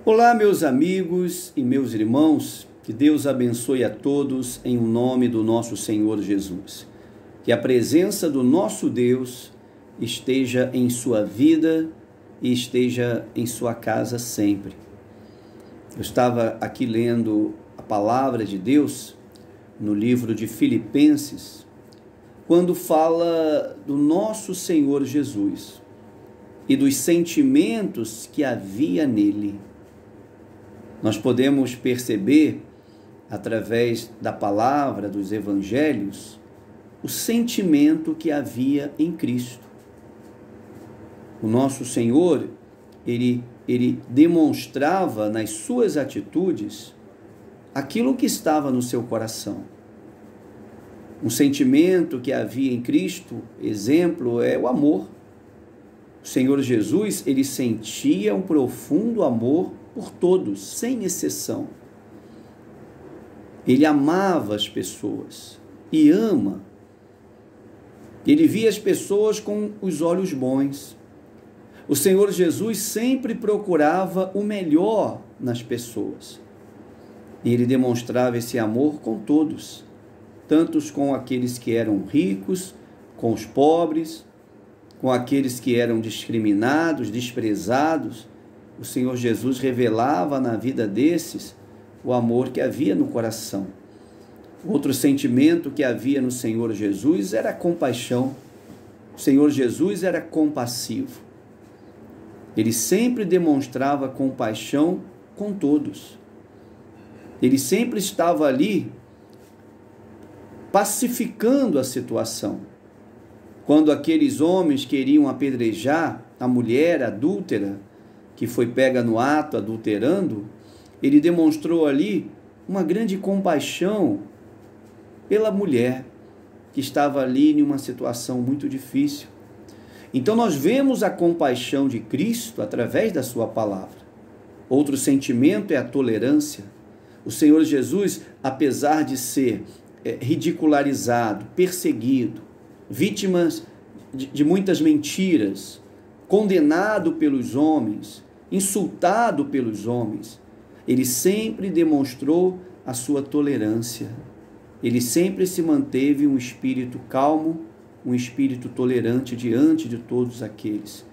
Olá, meus amigos e meus irmãos, que Deus abençoe a todos em nome do nosso Senhor Jesus. Que a presença do nosso Deus esteja em sua vida e esteja em sua casa sempre. Eu estava aqui lendo a palavra de Deus no livro de Filipenses, quando fala do nosso Senhor Jesus e dos sentimentos que havia nele. Nós podemos perceber, através da palavra dos evangelhos, o sentimento que havia em Cristo. O nosso Senhor, ele demonstrava nas suas atitudes aquilo que estava no seu coração. Um sentimento que havia em Cristo, exemplo, é o amor. O Senhor Jesus, ele sentia um profundo amor por todos, sem exceção. Ele amava as pessoas e ama. Ele via as pessoas com os olhos bons. O Senhor Jesus sempre procurava o melhor nas pessoas. E ele demonstrava esse amor com todos, tanto com aqueles que eram ricos, com os pobres, com aqueles que eram discriminados, desprezados. O Senhor Jesus revelava na vida desses o amor que havia no coração. Outro sentimento que havia no Senhor Jesus era a compaixão. O Senhor Jesus era compassivo. Ele sempre demonstrava compaixão com todos. Ele sempre estava ali pacificando a situação. Quando aqueles homens queriam apedrejar a mulher adúltera, que foi pega no ato adulterando, ele demonstrou ali uma grande compaixão pela mulher que estava ali em uma situação muito difícil. Então nós vemos a compaixão de Cristo através da sua palavra. Outro sentimento é a tolerância. O Senhor Jesus, apesar de ser ridicularizado, perseguido, vítima de muitas mentiras, condenado pelos homens, insultado pelos homens, ele sempre demonstrou a sua tolerância. Ele sempre se manteve um espírito calmo, um espírito tolerante diante de todos aqueles.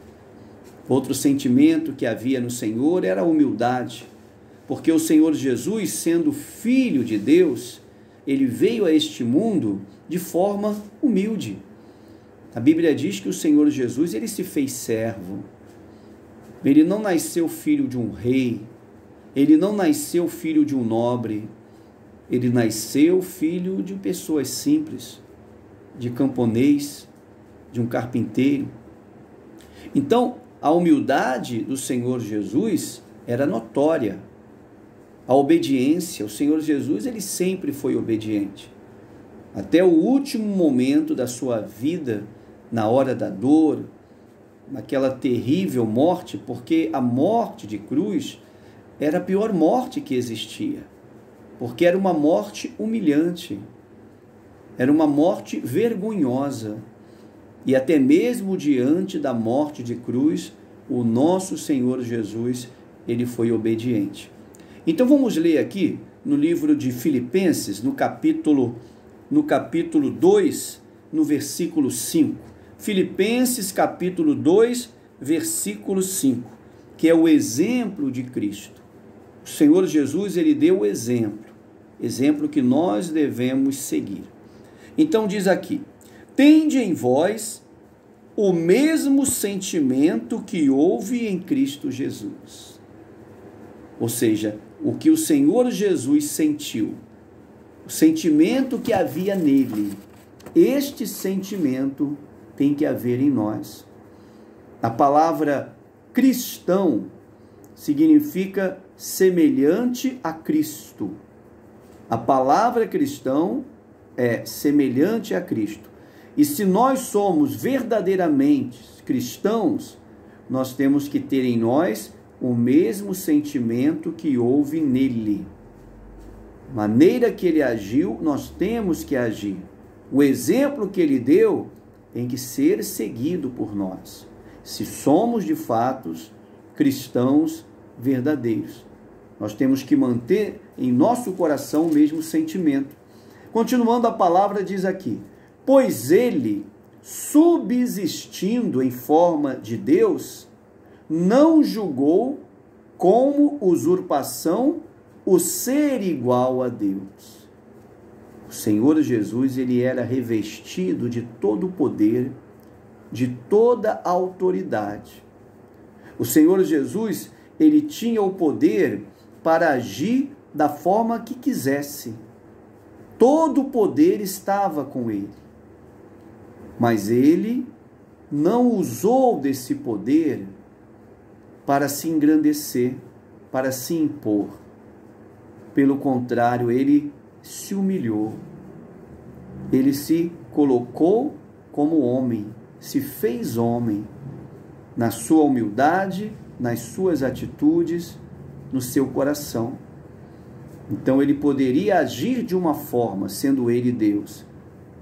Outro sentimento que havia no Senhor era a humildade, porque o Senhor Jesus, sendo filho de Deus, ele veio a este mundo de forma humilde. A Bíblia diz que o Senhor Jesus, ele se fez servo. Ele não nasceu filho de um rei, ele não nasceu filho de um nobre, ele nasceu filho de pessoas simples, de camponês, de um carpinteiro. Então, a humildade do Senhor Jesus era notória. A obediência, o Senhor Jesus, ele sempre foi obediente. Até o último momento da sua vida, na hora da dor, naquela terrível morte, porque a morte de cruz era a pior morte que existia, porque era uma morte humilhante, era uma morte vergonhosa, e até mesmo diante da morte de cruz, o nosso Senhor Jesus, ele foi obediente. Então vamos ler aqui no livro de Filipenses, no capítulo 2, no versículo 5. Filipenses capítulo 2, versículo 5, que é o exemplo de Cristo. O Senhor Jesus, ele deu o exemplo que nós devemos seguir. Então diz aqui: tende em vós o mesmo sentimento que houve em Cristo Jesus. Ou seja, o que o Senhor Jesus sentiu, o sentimento que havia nele, este sentimento tem que haver em nós. A palavra cristão significa semelhante a Cristo. A palavra cristão é semelhante a Cristo. E se nós somos verdadeiramente cristãos, nós temos que ter em nós o mesmo sentimento que houve nele. A maneira que ele agiu, nós temos que agir. O exemplo que ele deu tem que ser seguido por nós. Se somos de fato cristãos verdadeiros. Nós temos que manter em nosso coração o mesmo sentimento. Continuando, a palavra diz aqui: pois ele, subsistindo em forma de Deus, não julgou como usurpação o ser igual a Deus. O Senhor Jesus, ele era revestido de todo o poder, de toda a autoridade. O Senhor Jesus, ele tinha o poder para agir da forma que quisesse. Todo o poder estava com ele. Mas ele não usou desse poder para se engrandecer, para se impor. Pelo contrário, ele se humilhou. Ele se colocou como homem, se fez homem, na sua humildade, nas suas atitudes, no seu coração. Então ele poderia agir de uma forma, sendo ele Deus,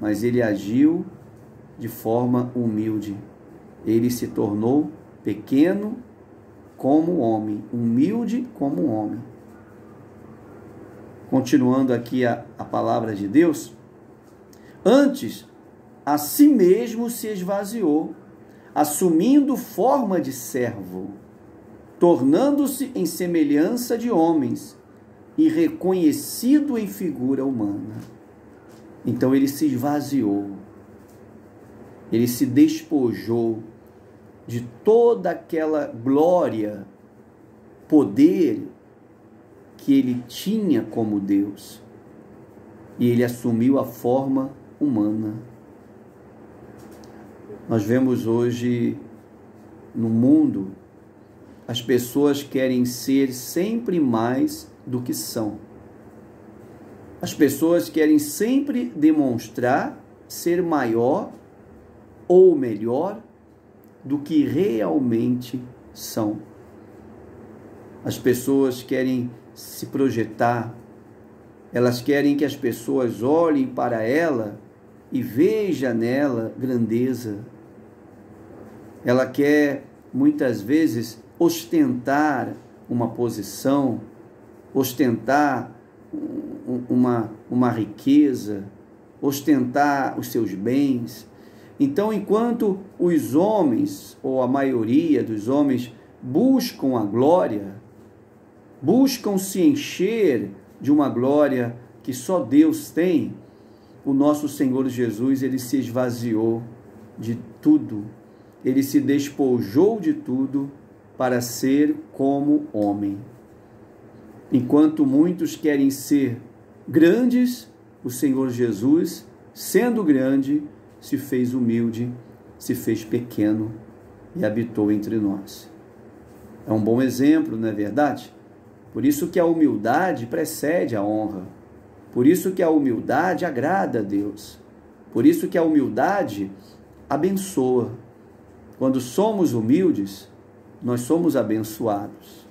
mas ele agiu de forma humilde. Ele se tornou pequeno como homem, humilde como homem. Continuando aqui a palavra de Deus, antes a si mesmo se esvaziou, assumindo forma de servo, tornando-se em semelhança de homens e reconhecido em figura humana. Então ele se esvaziou, ele se despojou de toda aquela glória, poder que ele tinha como Deus, e ele assumiu a forma humana. Nós vemos hoje no mundo, as pessoas querem ser sempre mais do que são. As pessoas querem sempre demonstrar ser maior ou melhor do que realmente são. As pessoas querem se projetar, elas querem que as pessoas olhem para ela e vejam nela grandeza. Ela quer, muitas vezes, ostentar uma posição, ostentar uma riqueza, ostentar os seus bens. Então, enquanto os homens, ou a maioria dos homens, buscam a glória, buscam se encher de uma glória que só Deus tem, o nosso Senhor Jesus, ele se esvaziou de tudo, ele se despojou de tudo para ser como homem. Enquanto muitos querem ser grandes, o Senhor Jesus, sendo grande, se fez humilde, se fez pequeno e habitou entre nós. É um bom exemplo, não é verdade? Por isso que a humildade precede a honra. Por isso que a humildade agrada a Deus. Por isso que a humildade abençoa. Quando somos humildes, nós somos abençoados.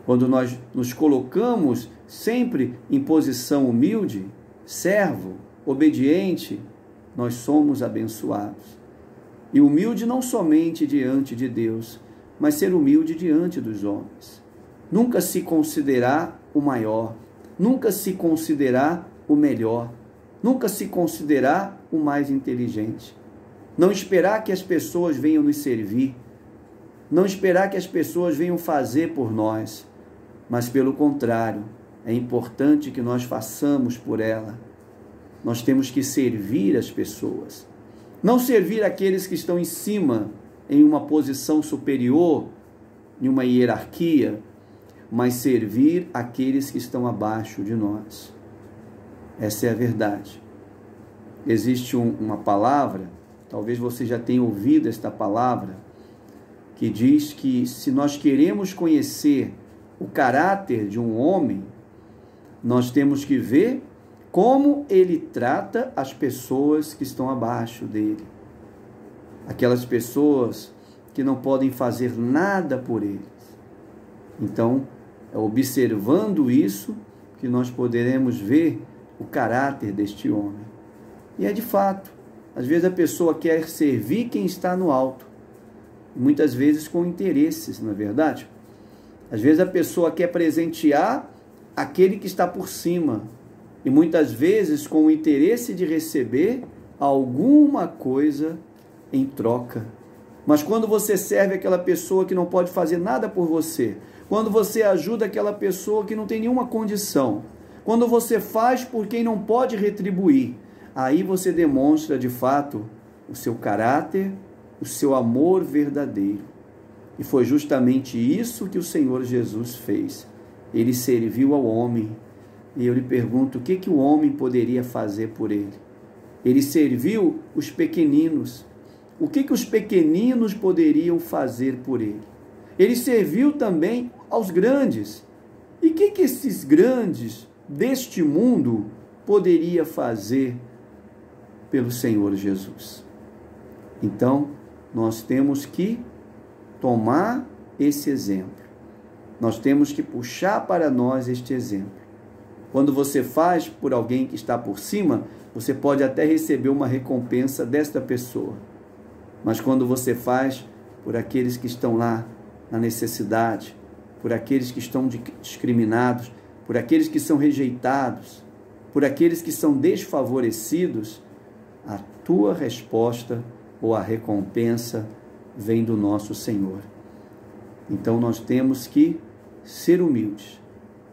Quando nós nos colocamos sempre em posição humilde, servo, obediente, nós somos abençoados. E humilde não somente diante de Deus, mas ser humilde diante dos homens. Nunca se considerar o maior, nunca se considerar o melhor, nunca se considerar o mais inteligente. Não esperar que as pessoas venham nos servir, não esperar que as pessoas venham fazer por nós, mas pelo contrário, é importante que nós façamos por ela. Nós temos que servir as pessoas. Não servir aqueles que estão em cima, em uma posição superior, em uma hierarquia, mas servir aqueles que estão abaixo de nós. Essa é a verdade. Existe uma palavra, talvez você já tenha ouvido esta palavra, que diz que se nós queremos conhecer o caráter de um homem, nós temos que ver como ele trata as pessoas que estão abaixo dele. Aquelas pessoas que não podem fazer nada por eles. Então, é observando isso que nós poderemos ver o caráter deste homem. E é de fato, às vezes a pessoa quer servir quem está no alto, muitas vezes com interesses, não é verdade? Às vezes a pessoa quer presentear aquele que está por cima, e muitas vezes com o interesse de receber alguma coisa em troca. Mas quando você serve aquela pessoa que não pode fazer nada por você, quando você ajuda aquela pessoa que não tem nenhuma condição, quando você faz por quem não pode retribuir, aí você demonstra de fato o seu caráter, o seu amor verdadeiro. E foi justamente isso que o Senhor Jesus fez. Ele serviu ao homem. E eu lhe pergunto, o que o homem poderia fazer por ele? Ele serviu os pequeninos. O que os pequeninos poderiam fazer por ele? Ele serviu também aos grandes. E o que esses grandes deste mundo poderia fazer pelo Senhor Jesus? Então, nós temos que tomar esse exemplo. Nós temos que puxar para nós este exemplo. Quando você faz por alguém que está por cima, você pode até receber uma recompensa desta pessoa. Mas quando você faz por aqueles que estão lá na necessidade, por aqueles que estão discriminados, por aqueles que são rejeitados, por aqueles que são desfavorecidos, a tua resposta ou a recompensa vem do nosso Senhor. Então nós temos que ser humildes,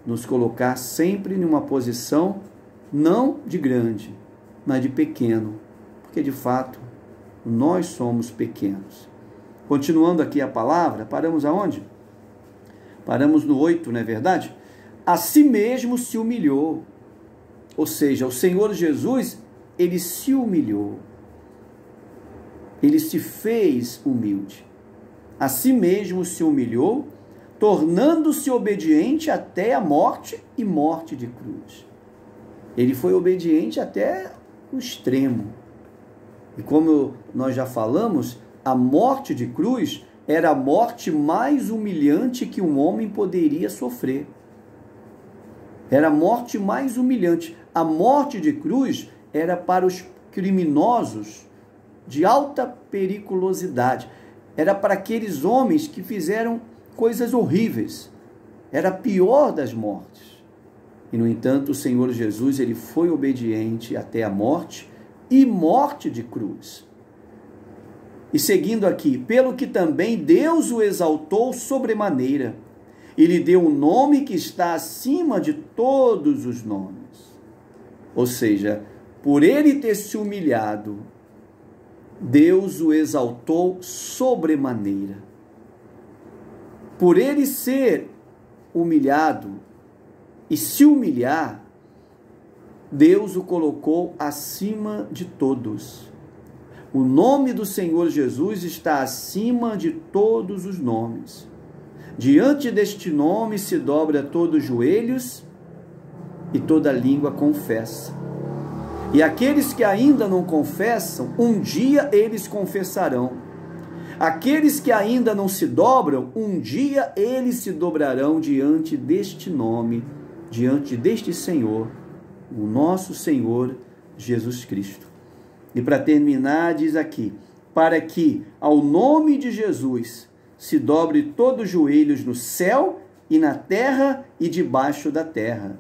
nos colocar sempre em uma posição não de grande, mas de pequeno, porque de fato nós somos pequenos. Continuando aqui a palavra, paramos aonde? Paramos no 8, não é verdade? A si mesmo se humilhou. Ou seja, o Senhor Jesus, ele se humilhou. Ele se fez humilde. A si mesmo se humilhou, tornando-se obediente até a morte e morte de cruz. Ele foi obediente até o extremo. E como nós já falamos, a morte de cruz era a morte mais humilhante que um homem poderia sofrer. Era a morte mais humilhante. A morte de cruz era para os criminosos de alta periculosidade. Era para aqueles homens que fizeram coisas horríveis. Era a pior das mortes. E, no entanto, o Senhor Jesus, ele foi obediente até a morte e morte de cruz. E seguindo aqui, pelo que também Deus o exaltou sobremaneira, e lhe deu um nome que está acima de todos os nomes. Ou seja, por ele ter se humilhado, Deus o exaltou sobremaneira. Por ele ser humilhado e se humilhar, Deus o colocou acima de todos. O nome do Senhor Jesus está acima de todos os nomes. Diante deste nome se dobra todos os joelhos e toda língua confessa. E aqueles que ainda não confessam, um dia eles confessarão. Aqueles que ainda não se dobram, um dia eles se dobrarão diante deste nome, diante deste Senhor, o nosso Senhor Jesus Cristo. E para terminar, diz aqui, para que ao nome de Jesus se dobre todos os joelhos no céu e na terra e debaixo da terra,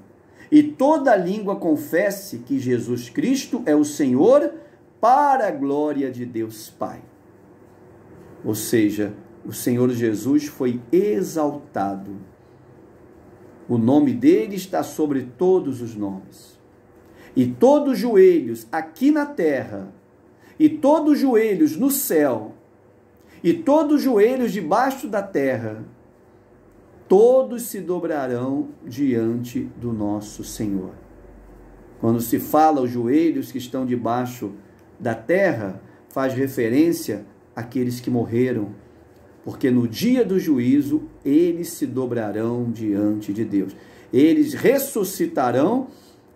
e toda língua confesse que Jesus Cristo é o Senhor, para a glória de Deus Pai. Ou seja, o Senhor Jesus foi exaltado. O nome dele está sobre todos os nomes. E todos os joelhos aqui na terra, e todos os joelhos no céu, e todos os joelhos debaixo da terra, todos se dobrarão diante do nosso Senhor. Quando se fala os joelhos que estão debaixo da terra, faz referência àqueles que morreram, porque no dia do juízo eles se dobrarão diante de Deus. Eles ressuscitarão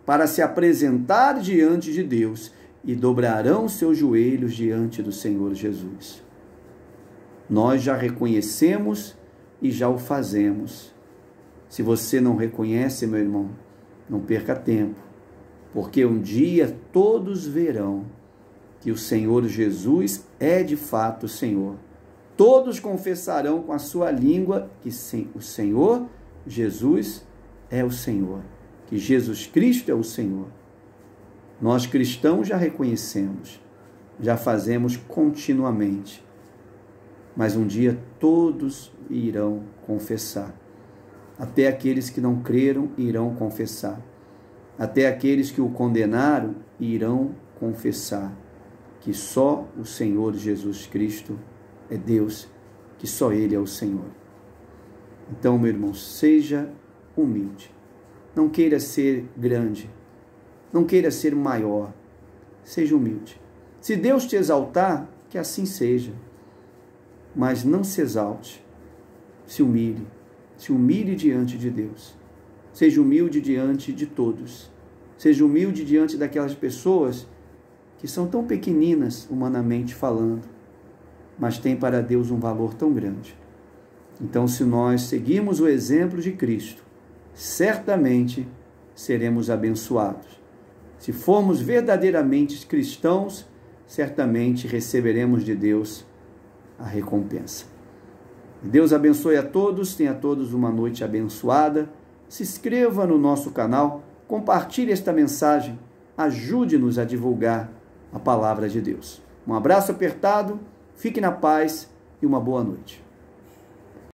para se apresentar diante de Deus e dobrarão seus joelhos diante do Senhor Jesus. Nós já reconhecemos e já o fazemos. Se você não reconhece, meu irmão, não perca tempo, porque um dia todos verão que o Senhor Jesus é de fato o Senhor. Todos confessarão com a sua língua que o Senhor Jesus é o Senhor, que Jesus Cristo é o Senhor. Nós cristãos já reconhecemos, já fazemos continuamente, mas um dia todos irão confessar. Até aqueles que não creram irão confessar. Até aqueles que o condenaram irão confessar que só o Senhor Jesus Cristo é Deus, que só Ele é o Senhor. Então, meu irmão, seja humilde. Não queira ser grande. Não queira ser maior. Seja humilde. Se Deus te exaltar, que assim seja. Mas não se exalte. Se humilhe. Se humilhe diante de Deus. Seja humilde diante de todos. Seja humilde diante daquelas pessoas que são tão pequeninas, humanamente falando, mas têm para Deus um valor tão grande. Então, se nós seguirmos o exemplo de Cristo, certamente seremos abençoados. Se formos verdadeiramente cristãos, certamente receberemos de Deus a recompensa. Deus abençoe a todos, tenha a todos uma noite abençoada. Se inscreva no nosso canal, compartilhe esta mensagem, ajude-nos a divulgar a palavra de Deus. Um abraço apertado, fique na paz e uma boa noite.